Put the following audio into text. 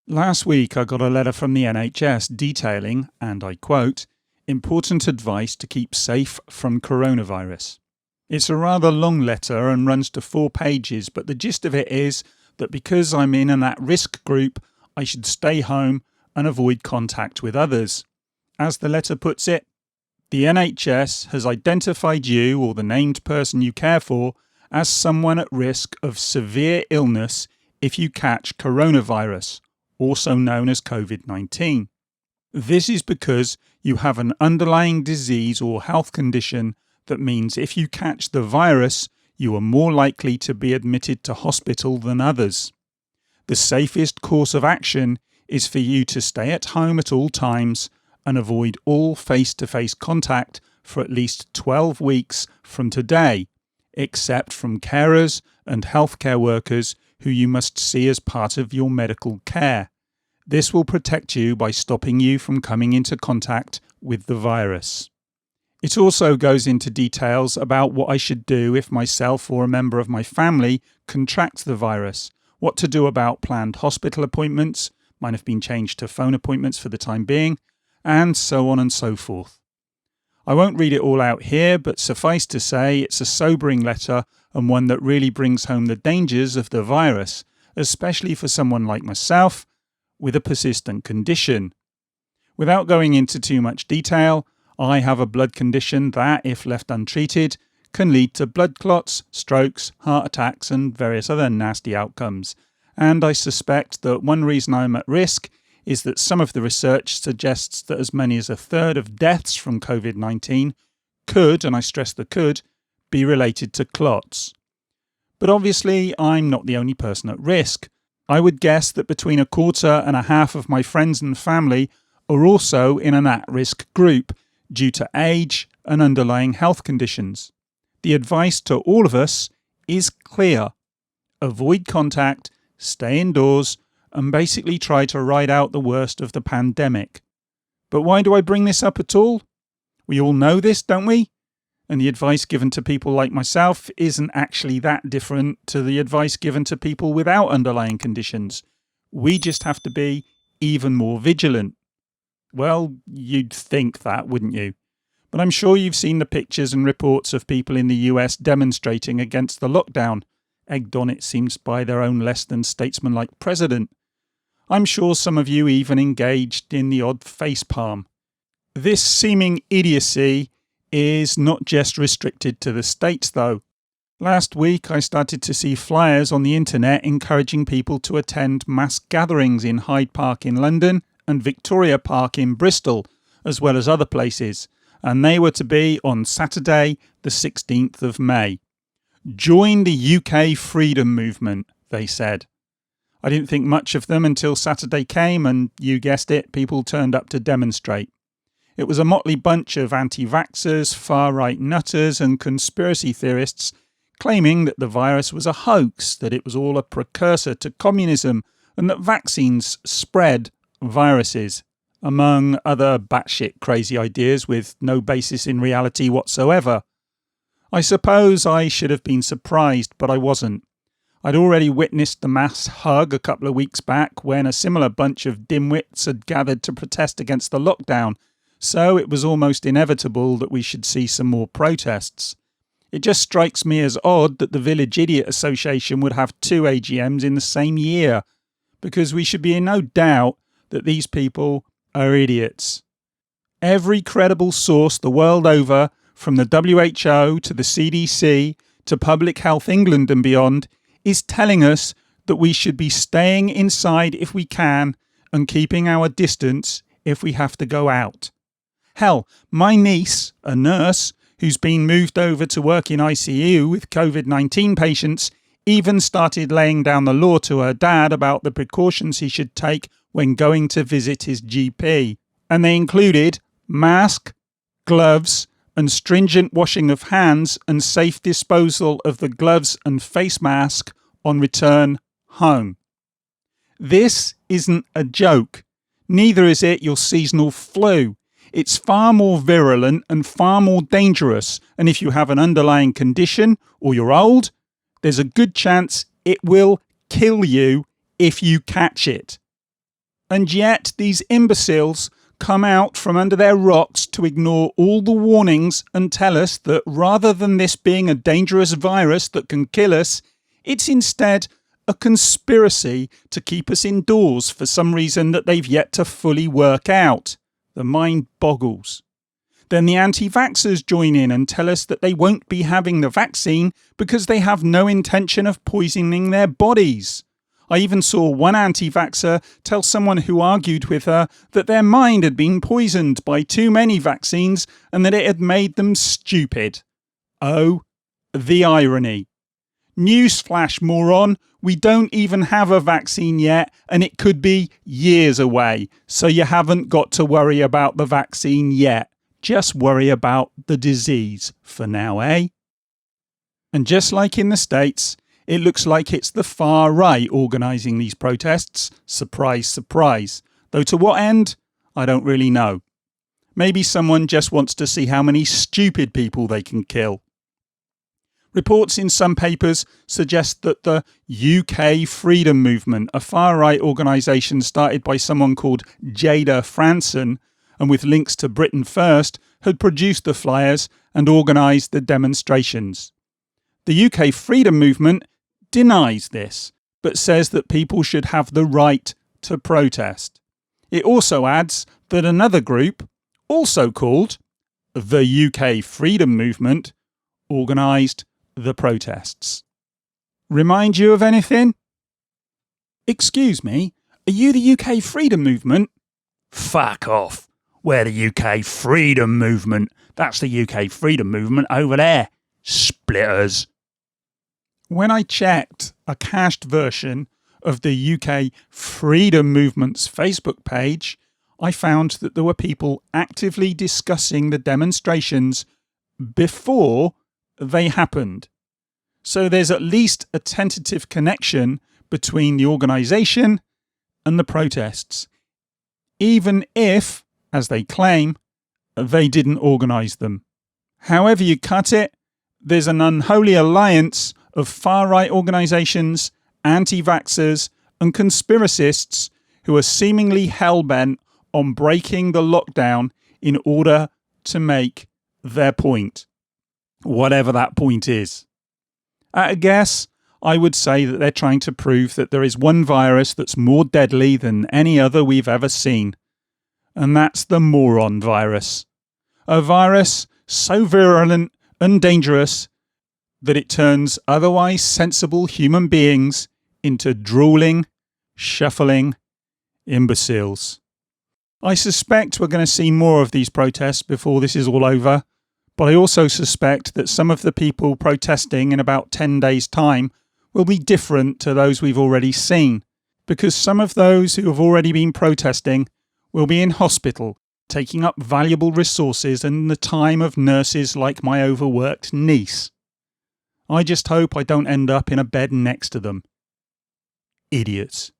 Last week I got a letter from the NHS detailing, and I quote, important advice to keep safe from coronavirus. It's a rather long letter and runs to 4 pages, but the gist of it is that because I'm in an at-risk group, I should stay home and avoid contact with others. As the letter puts it, the NHS has identified you or the named person you care for as someone at risk of severe illness if you catch coronavirus, also known as Covid-19. This is because you have an underlying disease or health condition that means if you catch the virus, you are more likely to be admitted to hospital than others. The safest course of action is for you to stay at home at all times and avoid all face-to-face contact for at least 12 weeks from today, except from carers and healthcare workers who you must see as part of your medical care. This will protect you by stopping you from coming into contact with the virus. It also goes into details about what I should do if myself or a member of my family contracts the virus, what to do about planned hospital appointments, mine have been changed to phone appointments for the time being, and so on and so forth. I won't read it all out here, but suffice to say it's a sobering letter and one that really brings home the dangers of the virus, especially for someone like myself with a persistent condition. Without going into too much detail, I have a blood condition that, if left untreated, can lead to blood clots, strokes, heart attacks and various other nasty outcomes. And I suspect that one reason I'm at risk is that some of the research suggests that as many as a third of deaths from Covid-19 could, and I stress the could, be related to clots. But obviously I'm not the only person at risk. I would guess that between 1/4 of my friends and family are also in an at-risk group due to age and underlying health conditions. The advice to all of us is clear. Avoid contact, stay indoors, and basically try to ride out the worst of the pandemic. But why do I bring this up at all? We all know this, don't we? And the advice given to people like myself isn't actually that different to the advice given to people without underlying conditions. We just have to be even more vigilant. Well, you'd think that, wouldn't you? But I'm sure you've seen the pictures and reports of people in the US demonstrating against the lockdown, egged on it seems by their own less than statesmanlike president. I'm sure some of you even engaged in the odd facepalm. This seeming idiocy is not just restricted to the States though. Last week I started to see flyers on the internet encouraging people to attend mass gatherings in Hyde Park in London and Victoria Park in Bristol, as well as other places, and they were to be on Saturday the 16th of May. Join the UK freedom movement, they said. I didn't think much of them until Saturday came and, you guessed it, people turned up to demonstrate. It was a motley bunch of anti-vaxxers, far-right nutters and conspiracy theorists claiming that the virus was a hoax, that it was all a precursor to communism and that vaccines spread viruses, among other batshit crazy ideas with no basis in reality whatsoever. I suppose I should have been surprised, but I wasn't. I'd already witnessed the mass hug a couple of weeks back when a similar bunch of dimwits had gathered to protest against the lockdown, so it was almost inevitable that we should see some more protests. It just strikes me as odd that the Village Idiot Association would have 2 AGMs in the same year, because we should be in no doubt that these people are idiots. Every credible source the world over, from the WHO to the CDC to Public Health England and beyond, is telling us that we should be staying inside if we can and keeping our distance if we have to go out. Hell, my niece, a nurse, who's been moved over to work in ICU with Covid-19 patients, even started laying down the law to her dad about the precautions he should take when going to visit his GP. And they included mask, gloves, and stringent washing of hands and safe disposal of the gloves and face mask on return home. This isn't a joke. Neither is it your seasonal flu. It's far more virulent and far more dangerous, and if you have an underlying condition or you're old, there's a good chance it will kill you if you catch it. And yet these imbeciles come out from under their rocks to ignore all the warnings and tell us that rather than this being a dangerous virus that can kill us, it's instead a conspiracy to keep us indoors for some reason that they've yet to fully work out. The mind boggles. Then the anti-vaxxers join in and tell us that they won't be having the vaccine because they have no intention of poisoning their bodies. I even saw one anti-vaxxer tell someone who argued with her that their mind had been poisoned by too many vaccines and that it had made them stupid. Oh, the irony. Newsflash, moron, we don't even have a vaccine yet and it could be years away, so you haven't got to worry about the vaccine yet. Just worry about the disease for now, eh? And just like in the States, it looks like it's the far right organising these protests. Surprise, surprise. Though to what end? I don't really know. Maybe someone just wants to see how many stupid people they can kill. Reports in some papers suggest that the UK Freedom Movement, a far-right organisation started by someone called Jada Franson and with links to Britain First, had produced the flyers and organised the demonstrations. The UK Freedom Movement denies this, but says that people should have the right to protest. It also adds that another group, also called the UK Freedom Movement, organised the protests. Remind you of anything? Excuse me, are you the UK Freedom Movement? Fuck off. We're the UK Freedom Movement. That's the UK Freedom Movement over there. Splitters. When I checked a cached version of the UK Freedom Movement's Facebook page, I found that there were people actively discussing the demonstrations before they happened. So there's at least a tentative connection between the organisation and the protests, even if, as they claim, they didn't organise them. However you cut it, there's an unholy alliance of far-right organisations, anti-vaxxers and conspiracists who are seemingly hell-bent on breaking the lockdown in order to make their point, whatever that point is. At a guess, I would say that they're trying to prove that there is one virus that's more deadly than any other we've ever seen, and that's the moron virus. A virus so virulent and dangerous that it turns otherwise sensible human beings into drooling, shuffling imbeciles. I suspect we're going to see more of these protests before this is all over, but I also suspect that some of the people protesting in about 10 days' time will be different to those we've already seen, because some of those who have already been protesting will be in hospital, taking up valuable resources and the time of nurses like my overworked niece. I just hope I don't end up in a bed next to them. Idiots.